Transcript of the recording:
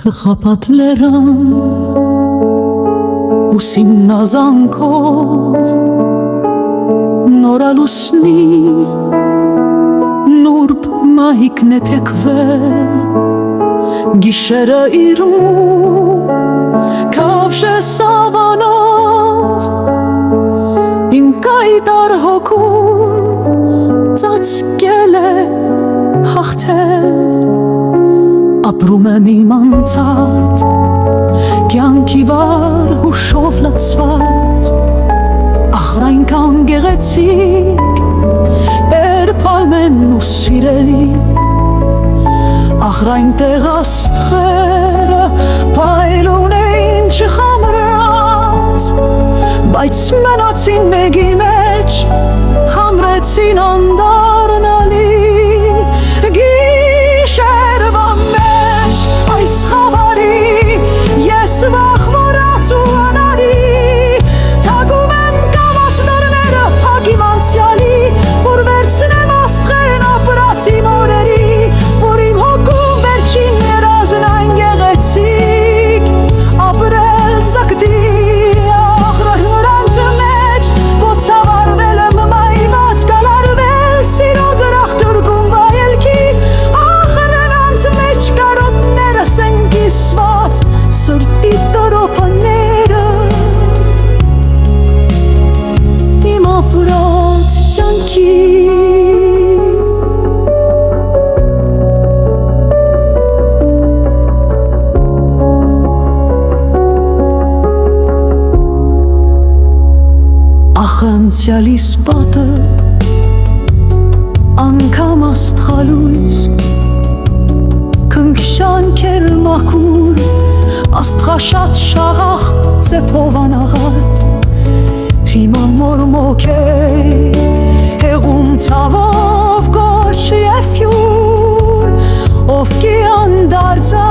Խապատ լերան ուսին նազանքով նորալուսնի նուրբ մահիկն է թեքվել գիշերը իրում քավշ է սավանով իմ կայտար հոգում ծածկել է հաղթել ապրում եմ իմ անցած կյանքի վար հուշով լցված ախր այնքան գեղեցիկ էր պալմեն ու սիրելի ախր այնտեղ աստղերը պայլուն էին չխամրած բայց մնացին մեկի մեջ խամրեցին անդառնալի գիշերվա մեջ այս խավարի ես վախվորած ու անարի թագում եմ կամած լեռները փակ իմ անցյալի որ վերցնեմ աստղերն ապրած իմ օրերի որ իմ հոգում վերջին երազն այն գեղեցիկ ապրել զգտի ախր նրանց մեջ ոցավարվել եմ մայրված կալարվել սիրո դրախտուրգում վայելքի ախր նրանց մեջ կարոտներս են կիսված սրտի տրոփաները իմ ապրած կյանքի անցյալիս պատը անգամ աստղալույս քնքշանքեր մաքուր աստղաշատ շաղախ ծեփով անաղատ հիմա մորմոք է հեղում ցավով գորշ և հյուր ով կի անդարձա